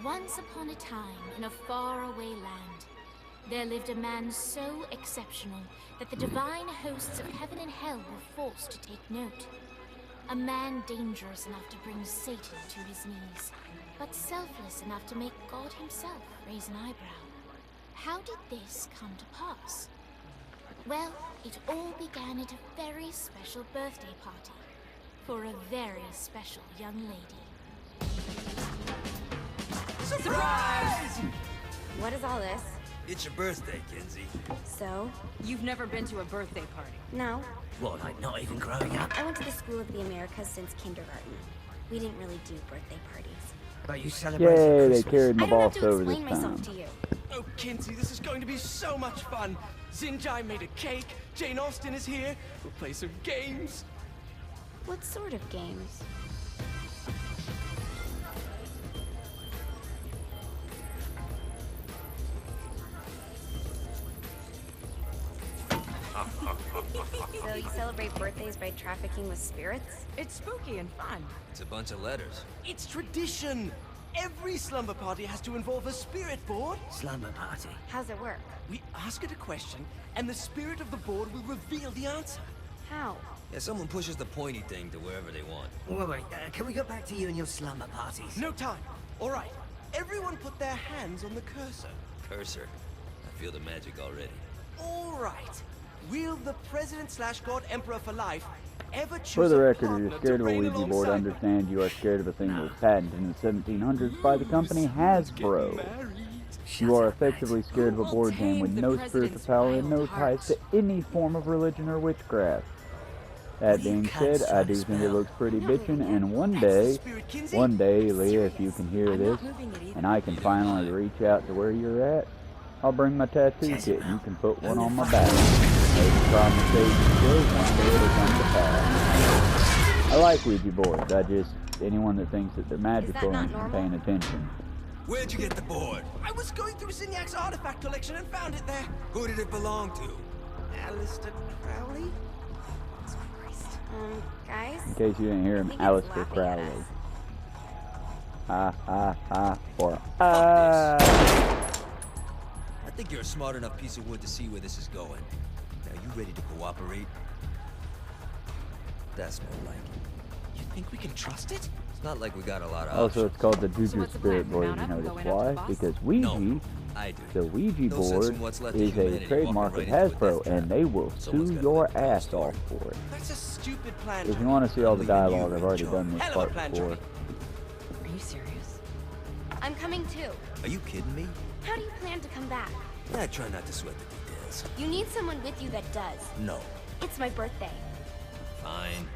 Once upon a time, in a faraway land, there lived a man so exceptional that the divine hosts of heaven and hell were forced to take note. A man dangerous enough to bring Satan to his knees, but selfless enough to make God himself raise an eyebrow. How did this come to pass? Well, it all began at a very special birthday party for a very special young lady. Surprise! What is all this? It's your birthday, Kenzie. So? You've never been to a birthday party? No. What, like not even growing up? I went to the School of the Americas since kindergarten. We didn't really do birthday parties. But you celebrate Yay, they Christmas. carried my I don't have boss to over this explain myself time. to you. Oh, Kinsey, this is going to be so much fun. Zinjai made a cake, Jane Austen is here, we'll play some games. What sort of games? So you celebrate birthdays by trafficking with spirits? It's spooky and fun. It's a bunch of letters. It's tradition. Every slumber party has to involve a spirit board. Slumber party. How's it work? We ask it a question, and the spirit of the board will reveal the answer. How? Yeah, someone pushes the pointy thing to wherever they want. Wait, can we go back to you and your slumber parties? No time. All right. Everyone put their hands on the cursor. Cursor. I feel the magic already. All right. Will the President/God Emperor for life ever choose For the a record, if partner you're scared to of a reign Ouija board, alongside understand you are scared of a thing that was patented in the 1700s by the company Hasbro. You are effectively scared of a board game with no spiritual power and no ties to any form of religion or witchcraft. That being said, I do think it looks pretty bitchin', and one day, Leah, if you can hear this, and I can finally reach out to where you're at, I'll bring my tattoo kit and you can put one on my back. Those conversations go, one day it'll come to pass. I like Ouija boards. Anyone that thinks that they're magical not isn't normal? paying attention. Where'd you get the board? I was going through Zinyak's artifact collection and found it there. Who did it belong to? Alistair Crowley? Guys? In case you didn't hear him, I think it's Alistair laughing at Crowley. us. Ha ha ha, or I think you're a smart enough piece of wood to see where this is going. Now, you ready to cooperate? That's more like it. You think we can trust it? It's not like we got a lot of Also, it's called the So Juju what's the Spirit plan? Board. Mount You up and notice go in after why? the boss? Because Ouija, No, I do. the Ouija No sense board, in what's left of is a humanity trademark walking of right into a Hasbro, death and they will Someone's sue gotta your make the ass story. off for it. That's a stupid plan. If you Johnny. want to see all I'm the leaving dialogue, you I've in already charge. done this Hell of a part plan, before. Johnny. Are you serious? I'm coming too. Are you kidding me? How do you plan to come back? I try not to sweat the details. You need someone with you that does. No. It's my birthday. Fine.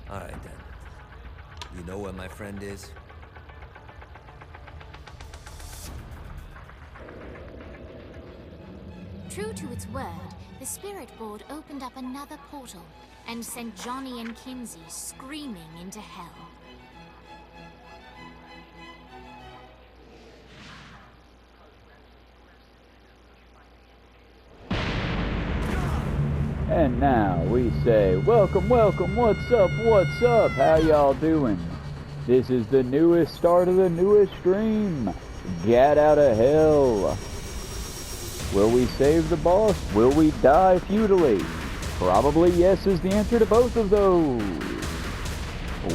Alright then. You know where my friend is? True to its word, the spirit board opened up another portal and sent Johnny and Kinsey screaming into hell. And now we say, welcome, welcome, what's up, how y'all doing? This is the newest start of the newest stream, Get Out of Hell. Will we save the boss? Will we die futilely? Probably yes is the answer to both of those.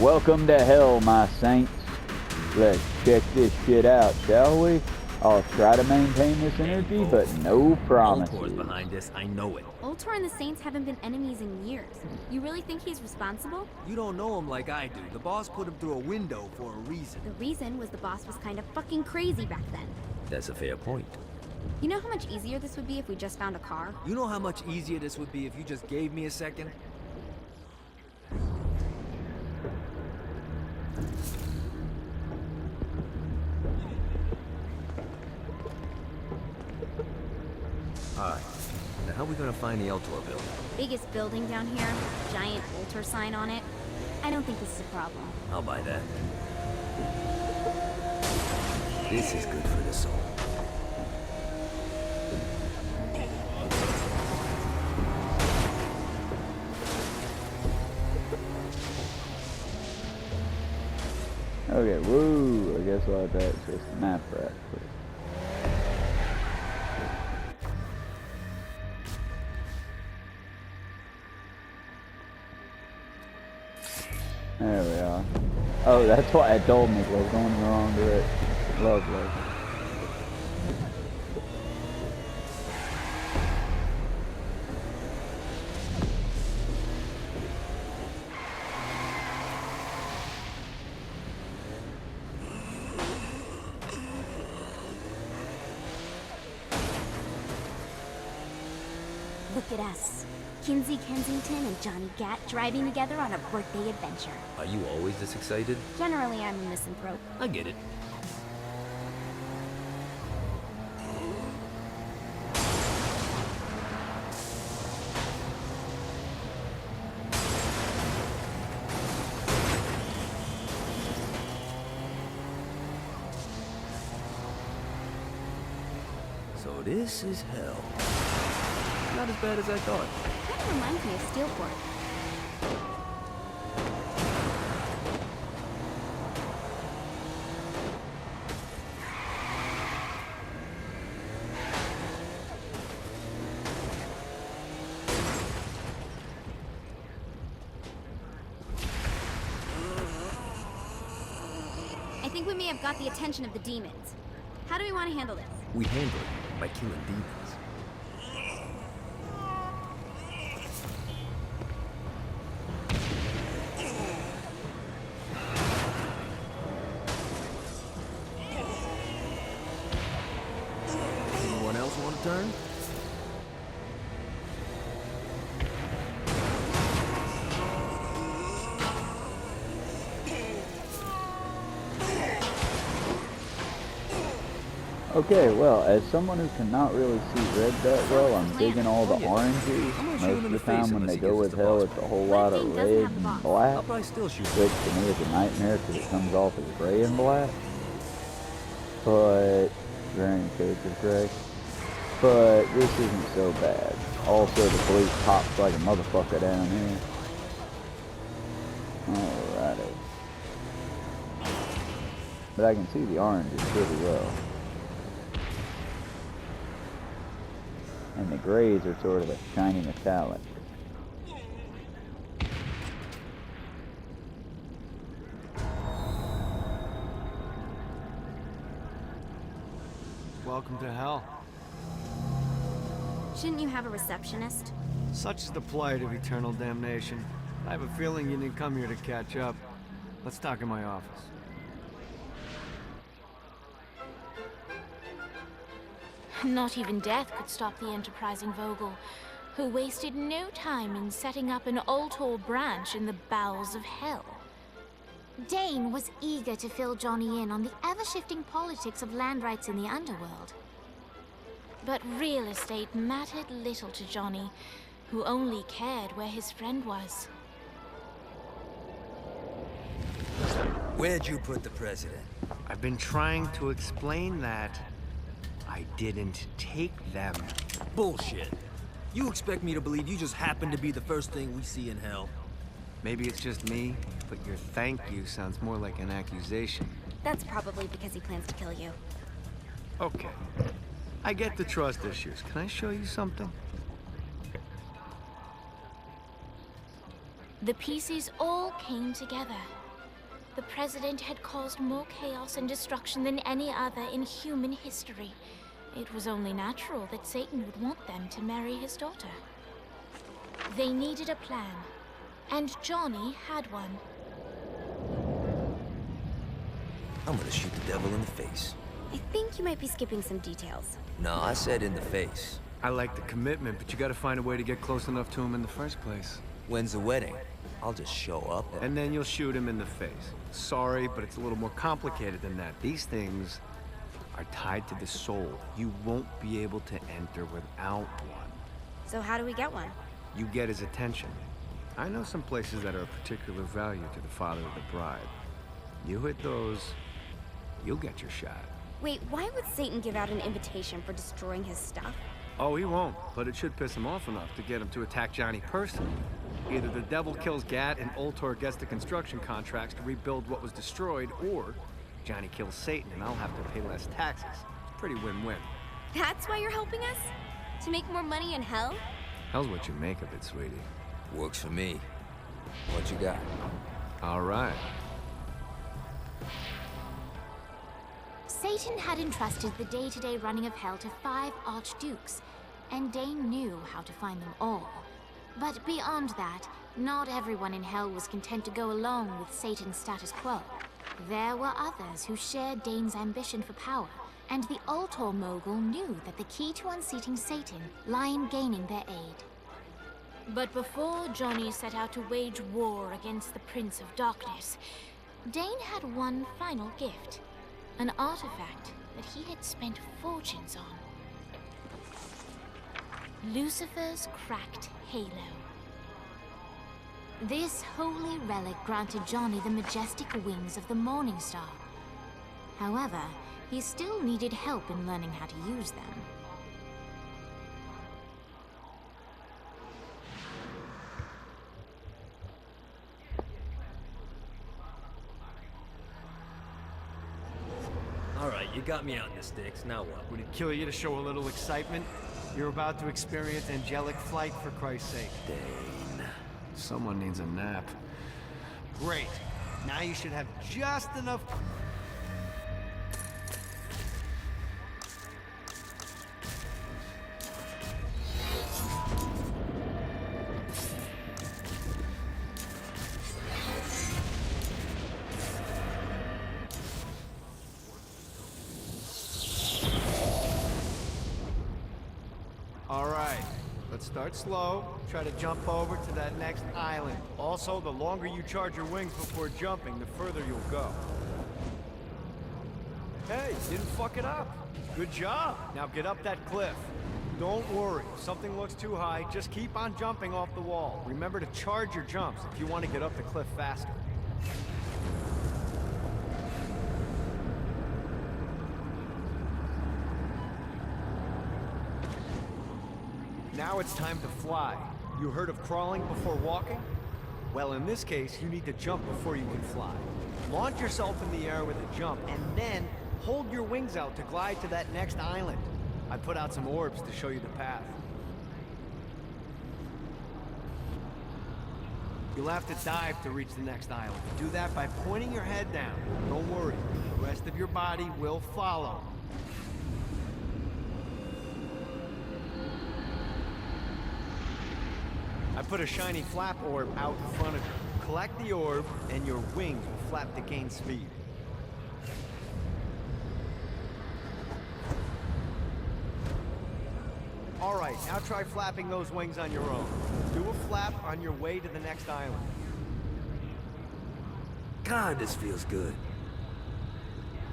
Welcome to hell, my saints. Let's check this shit out, shall we? I'll try to maintain this energy, but no promises. Ultor's behind this, I know it. Ultor and the Saints haven't been enemies in years. You really think he's responsible? You don't know him like I do. The boss put him through a window for a reason. The reason was the boss was kind of fucking crazy back then. That's a fair point. You know how much easier this would be if we just found a car? You know how much easier this would be if you just gave me a second? Alright. Now how are we gonna find the Eltor building? Biggest building down here, giant Ultor sign on it. I don't think this is a problem. I'll buy that. This is good for the soul. Okay, woo, I guess I'll have to access the map right quick. There we are. Oh, that's why it told me I was going in the wrong direction. Lovely. Look at us. Kinsey Kensington and Johnny Gat driving together on a birthday adventure. Are you always this excited? Generally, I'm a misanthrope. I get it. So this is hell. Not as bad as I thought. Kind of reminds me of Steelport. I think we may have got the attention of the demons. How do we want to handle this? We handle it by killing demons. Anyone else want to turn? Okay, well, as someone who cannot really see red that well, I'm digging all the oranges. Most of the time when they go with hell, it's a whole lot of red and black, I'll probably still shoot. which to me is a nightmare because it comes off as gray and black. But, varying shades of gray. But this isn't so bad. Also, the police pops like a motherfucker down here. Alrighty. But I can see the oranges pretty well. And the grays are sort of a shiny metallic. Welcome to hell. Shouldn't you have a receptionist? Such is the plight of eternal damnation. I have a feeling you didn't come here to catch up. Let's talk in my office. Not even death could stop the enterprising Vogel, who wasted no time in setting up an Ultor branch in the bowels of hell. Dane was eager to fill Johnny in on the ever-shifting politics of land rights in the underworld. But real estate mattered little to Johnny, who only cared where his friend was. Where'd you put the president? I've been trying to explain that. I didn't take them. Bullshit. You expect me to believe you just happened to be the first thing we see in hell? Maybe it's just me, but your thank you sounds more like an accusation. That's probably because he plans to kill you. Okay. I get the trust issues. Can I show you something? The pieces all came together. The president had caused more chaos and destruction than any other in human history. It was only natural that Satan would want them to marry his daughter. They needed a plan, and Johnny had one. I'm gonna shoot the devil in the face. I think you might be skipping some details. No, I said in the face. I like the commitment, but you gotta find a way to get close enough to him in the first place. When's the wedding? I'll just show up And then you'll shoot him in the face. Sorry, but it's a little more complicated than that. These things are tied to the soul. You won't be able to enter without one. So how do we get one? You get his attention. I know some places that are of particular value to the father of the bride. You hit those, you'll get your shot. Wait, why would Satan give out an invitation for destroying his stuff? Oh, he won't, but it should piss him off enough to get him to attack Johnny personally. Either the devil kills Gat and Ultor gets the construction contracts to rebuild what was destroyed, or Johnny kills Satan and I'll have to pay less taxes. It's pretty win-win. That's why you're helping us? To make more money in hell? Hell's what you make of it, sweetie. Works for me. What you got? All right. Satan had entrusted the day-to-day running of hell to 5 archdukes, and Dane knew how to find them all. But beyond that, not everyone in hell was content to go along with Satan's status quo. There were others who shared Dane's ambition for power, and the Ultor mogul knew that the key to unseating Satan lay in gaining their aid. But before Johnny set out to wage war against the Prince of Darkness, Dane had one final gift. An artifact that he had spent fortunes on. Lucifer's cracked halo. This holy relic granted Johnny the majestic wings of the Morning Star. However, he still needed help in learning how to use them. Alright, you got me out in the sticks, now what? Would it kill you to show a little excitement? You're about to experience angelic flight, for Christ's sake. Dane. Someone needs a nap. Great. Now you should have just enough... All right, let's start slow. Try to jump over to that next island. Also, the longer you charge your wings before jumping, the further you'll go. Hey, didn't fuck it up. Good job. Now get up that cliff. Don't worry, if something looks too high, just keep on jumping off the wall. Remember to charge your jumps if you want to get up the cliff faster. Now it's time to fly. You heard of crawling before walking? Well, in this case, you need to jump before you can fly. Launch yourself in the air with a jump, and then hold your wings out to glide to that next island. I put out some orbs to show you the path. You'll have to dive to reach the next island. Do that by pointing your head down. Don't worry, the rest of your body will follow. I put a shiny flap orb out in front of you. Collect the orb, and your wings will flap to gain speed. Alright, now try flapping those wings on your own. Do a flap on your way to the next island. God, this feels good.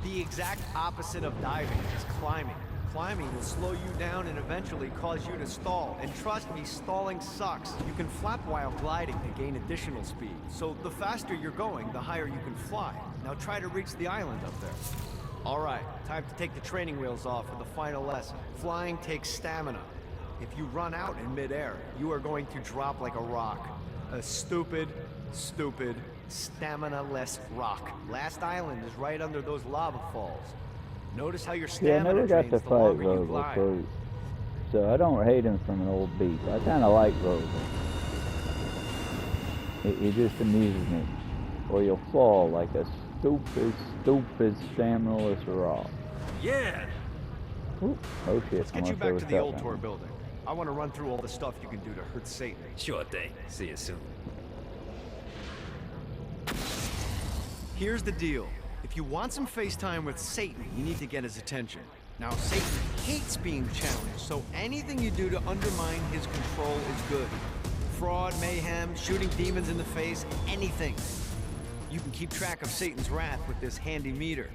The exact opposite of diving is climbing. Climbing will slow you down and eventually cause you to stall. And trust me, stalling sucks. You can flap while gliding to gain additional speed. So the faster you're going, the higher you can fly. Now try to reach the island up there. Alright, time to take the training wheels off for the final lesson. Flying takes stamina. If you run out in midair, you are going to drop like a rock. A stupid, stamina-less rock. Last island is right under those lava falls. Notice how your Yeah, I stamina never got drains to the fight longer you Vogel, glide. so I don't hate him from an old beat. I kind of like Vogel. He just amuses me. Or you'll fall like a stupid stamina-less rock. Yeah! Ooh, oh shit, Let's get you back to the old tour building. I want to run through all the stuff you can do to hurt Satan. Sure thing. See you soon. Here's the deal. If you want some FaceTime with Satan, you need to get his attention. Now, Satan hates being challenged, so anything you do to undermine his control is good. Fraud, mayhem, shooting demons in the face, anything. You can keep track of Satan's wrath with this handy meter.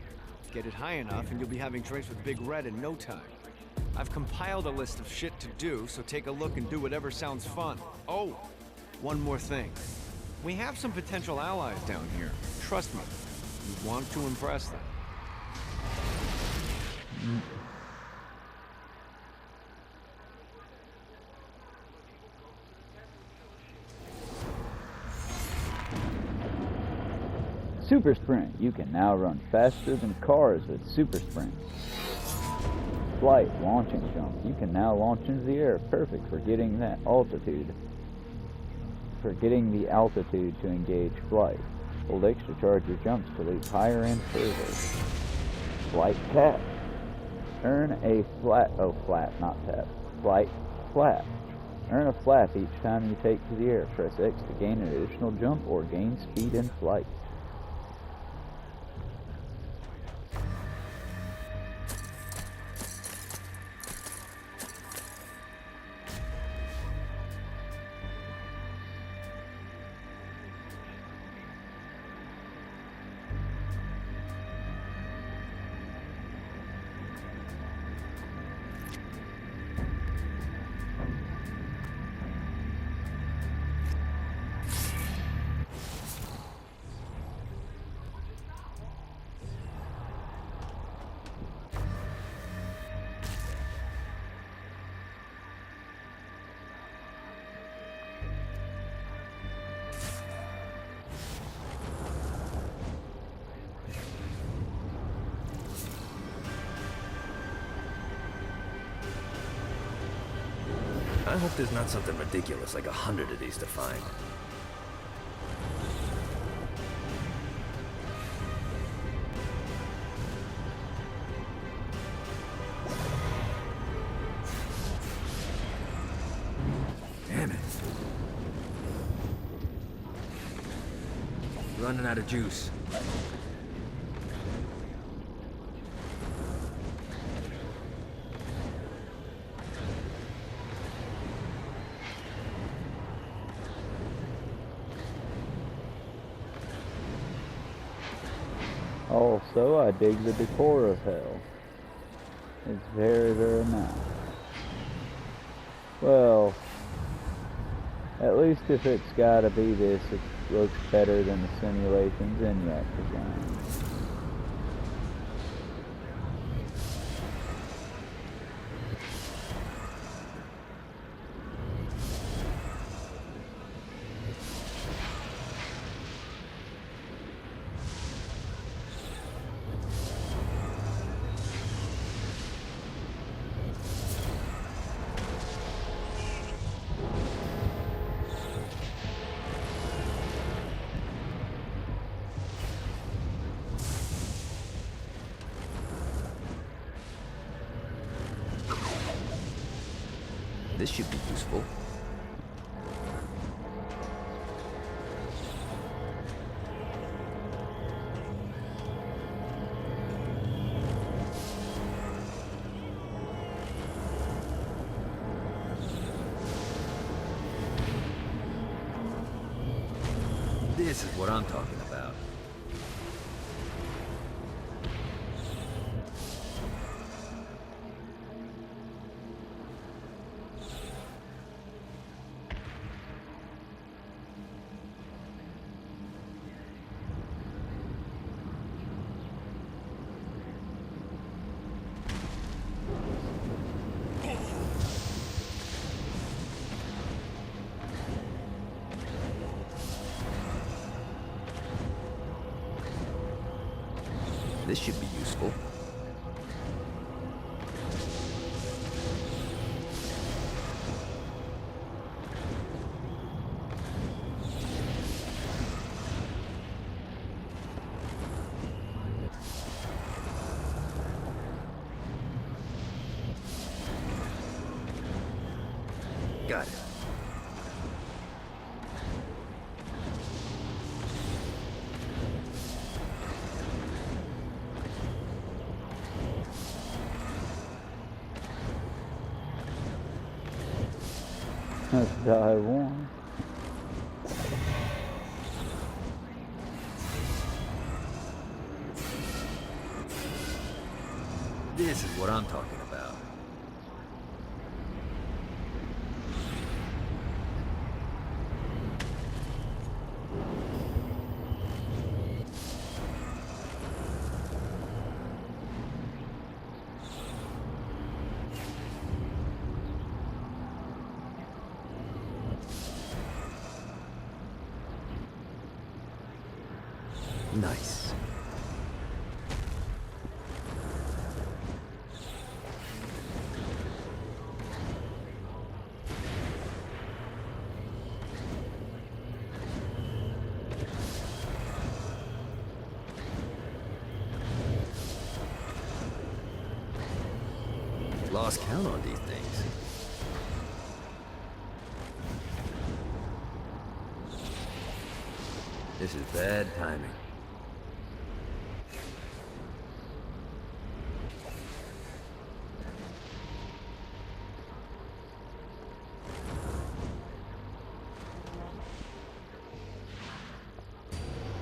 Get it high enough and you'll be having drinks with Big Red in no time. I've compiled a list of shit to do, so take a look and do whatever sounds fun. Oh, one more thing. We have some potential allies down here. Trust me, you want to impress them. Super Sprint. You can now run faster than cars with Super Sprint. Flight, launching jump. You can now launch into the air. Perfect for getting that altitude. For getting the altitude to engage flight. Hold X to charge your jumps to leap higher and further. Flight tap. Earn a flat, not tap. Flight flap. Earn a flap each time you take to the air. Press X to gain an additional jump or gain speed in flight. I hope there's not something ridiculous like 100 of these to find. Damn it. Running out of juice. All also, I dig the decor of hell. It's very, very nice. Well, at least if it's gotta be this, it looks better than the simulations ENIAC designed. This should be useful. This is what I'm talking about. This should be useful. Got it. Let's die one. This is what I'm talking about. Nice. Lost count on these things. This is bad timing.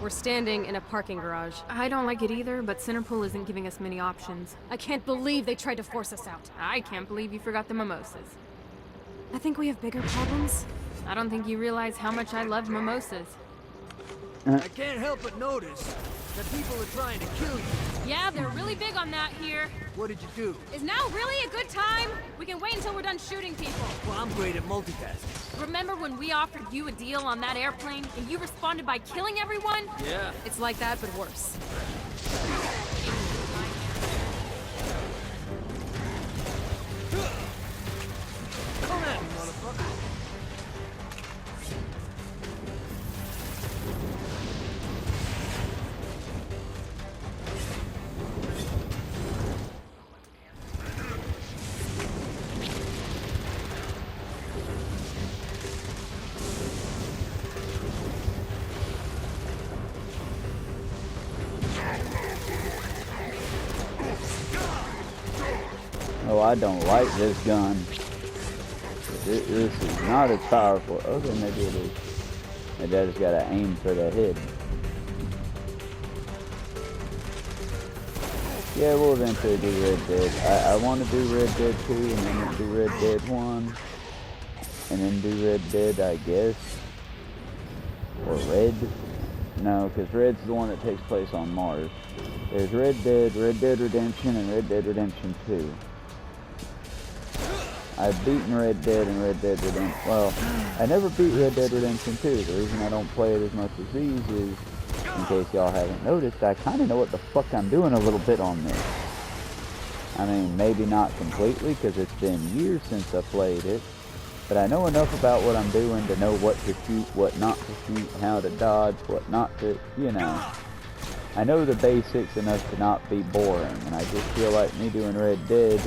We're standing in a parking garage. I don't like it either, but Centerpool isn't giving us many options. I can't believe they tried to force us out. I can't believe you forgot the mimosas. I think we have bigger problems. I don't think you realize how much I love mimosas. I can't help but notice that people are trying to kill you. Yeah, they're really big on that here. What did you do? Is now really a good time? We can wait until we're done shooting people. Well, I'm great at multitasking. Remember when we offered you a deal on that airplane and you responded by killing everyone? Yeah. It's like that, but worse. Come at me, motherfucker. Oh, I don't like this gun. This is not as powerful. Okay, maybe it is. Maybe I just gotta aim for the head. Yeah, we'll eventually do Red Dead. I want to do Red Dead 2 and then do Red Dead 1. And then do Red Dead, I guess. Or Red. No, because Red's the one that takes place on Mars. There's Red Dead Redemption, and Red Dead Redemption 2. I've beaten Red Dead and Red Dead Redemption. Well, I never beat Red Dead Redemption 2. The reason I don't play it as much as these is, in case y'all haven't noticed, I kind of know what the fuck I'm doing a little bit on this. I mean, maybe not completely, because it's been years since I played it. But I know enough about what I'm doing to know what to shoot, what not to shoot, how to dodge, what not to, you know. I know the basics enough to not be boring, and I just feel like me doing Red Dead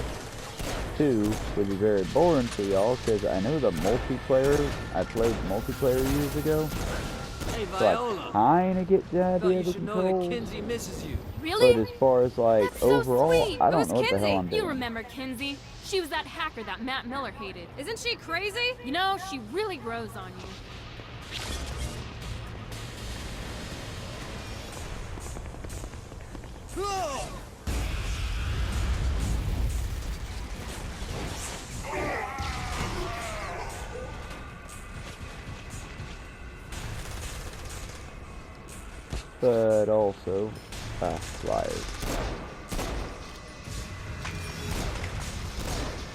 2 would be very boring for y'all, because I know the multiplayer, I played multiplayer years ago, Hey, so Viola. I kind of get the idea of the Know controls, that Kinsey misses you. Really? but as far as like That's so overall, sweet. I It don't was know what the Kinsey. hell I'm You doing. remember Kinsey? She was that hacker that Matt Miller hated. Isn't she crazy? You know, she really grows on you. But also, flyers.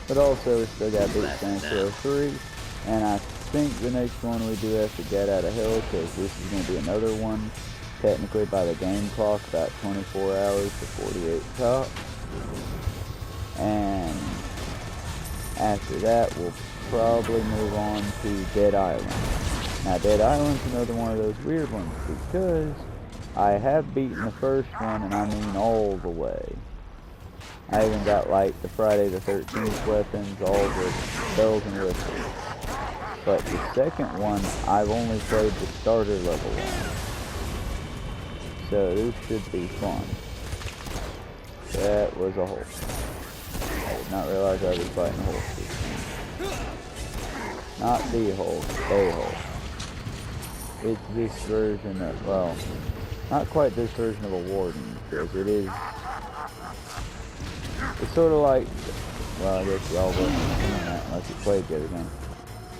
But also, we still got beat Saints Row 3, and I think the next one we do have to get out of hell, because this is going to be another one, technically by the game clock, about 24 hours to 48 top. And after that, we'll probably move on to Dead Island. Now, Dead Island's another one of those weird ones, because I have beaten the first one, and I mean all the way. I even got like the Friday the 13th weapons, all the bells and whistles. But the second one, I've only played the starter level one. So this should be fun. That was a horse. I did not realize I was fighting horses. Not the horse, a horse. It's this version of, well, not quite this version of a warden, because it is, it's sort of like, well, I guess y'all wouldn't have seen that unless you played the other game.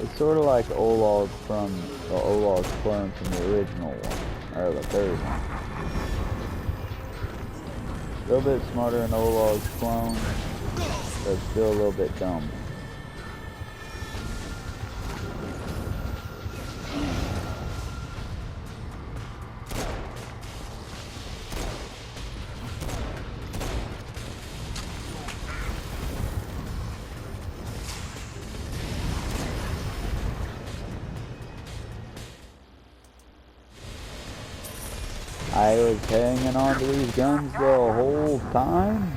It's sort of like Olog's clone from the original one, or the third one. A little bit smarter than Olog's clone, but still a little bit dumb. I was hanging on to these guns the whole time.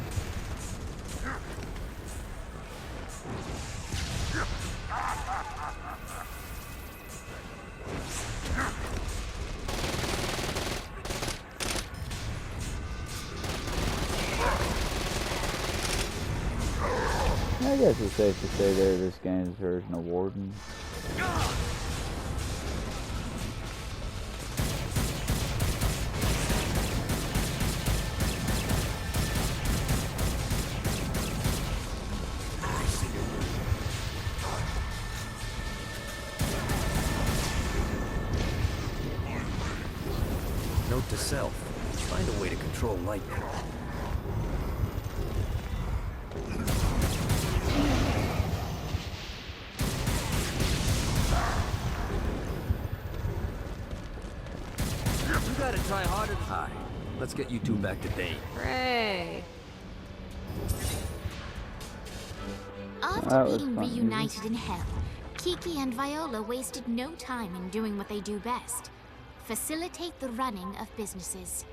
I guess it's safe to say they're this game's version of Warden. Note to self, find a way to control lightning. You gotta try harder. Hi, let's get you two back to date. Hooray. After That was being fun. reunited in Hell, Kiki and Viola wasted no time in doing what they do best: facilitate the running of businesses.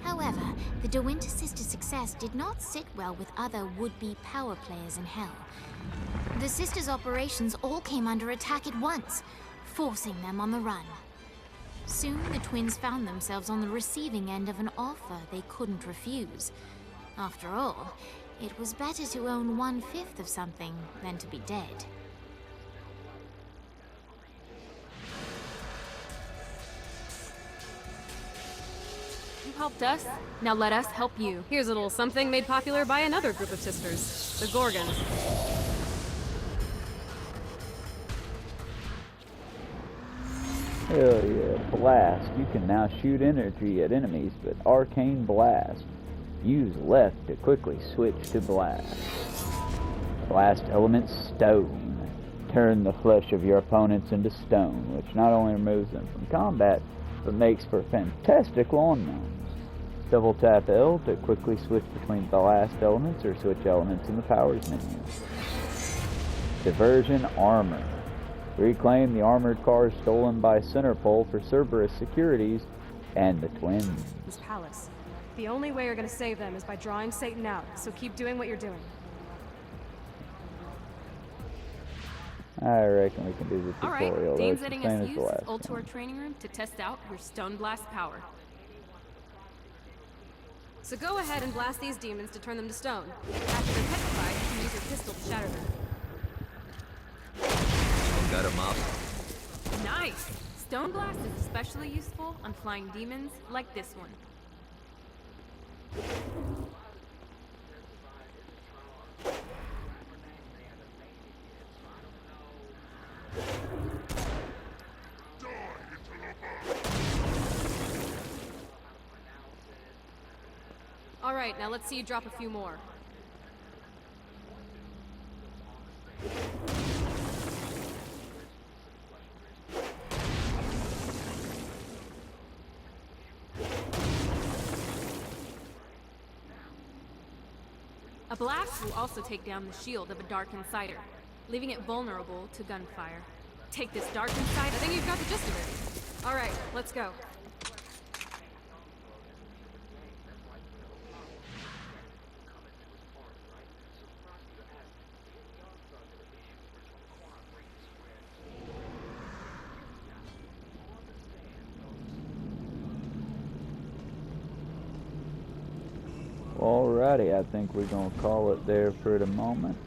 However, the De Winter sisters' success did not sit well with other would-be power players in Hell. The sisters' operations all came under attack at once, forcing them on the run. Soon, the twins found themselves on the receiving end of an offer they couldn't refuse. After all, it was better to own 1/5 of something than to be dead. You've helped us, now let us help you. Here's a little something made popular by another group of sisters, the Gorgons. Hell yeah, Blast. You can now shoot energy at enemies, but Arcane Blast. Use left to quickly switch to Blast. Blast element Stone. Turn the flesh of your opponents into stone, which not only removes them from combat, but makes for fantastic lawn gnomes. Double tap L to quickly switch between Blast elements or switch elements in the powers menu. Diversion Armor. Reclaim the armored cars stolen by Centerpole for Cerberus Securities and the Twins. This palace. The only way you're gonna save them is by drawing Satan out, so keep doing what you're doing. I reckon we can do the tutorial. Alright, Dane's That's the letting same us as use the his last Ultor one. training room to test out your Stone Blast power. So go ahead and blast these demons to turn them to stone. After they're petrified, you can use your pistol to shatter them. Got him up. Nice! Stone Blast is especially useful on flying demons like this one. Alright, now let's see you drop a few more. A blast will also take down the shield of a Dark Insider, leaving it vulnerable to gunfire. Take this Dark Insider. I think you've got the gist of it. Alright, let's go. Alrighty, I think we're going to call it there for the moment.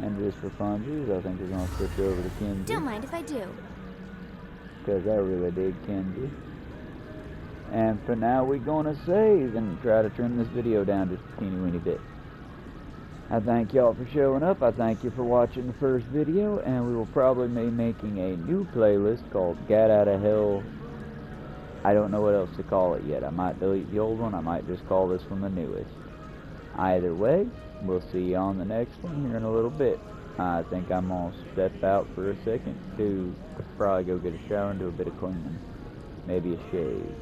And just for funsies, I think we're going to switch over to Kenji. Don't mind if I do. Because I really dig Kenji. And for now, we're going to save and try to trim this video down just a teeny weeny bit. I thank y'all for showing up. I thank you for watching the first video. And we will probably be making a new playlist called Gat Out of Hell. I don't know what else to call it yet. I might delete the old one. I might just call this one the newest. Either way, we'll see you on the next one here in a little bit. I think I'm going to step out for a second to probably go get a shower and do a bit of cleaning. Maybe a shave.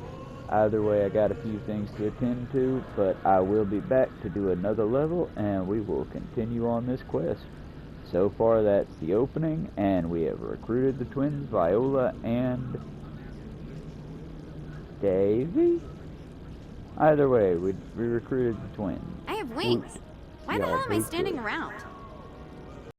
Either way, I got a few things to attend to, but I will be back to do another level and we will continue on this quest. So far, that's the opening, and we have recruited the twins, Viola and Davy? Either way, we recruited the twins. I have wings. Why the hell am I standing around?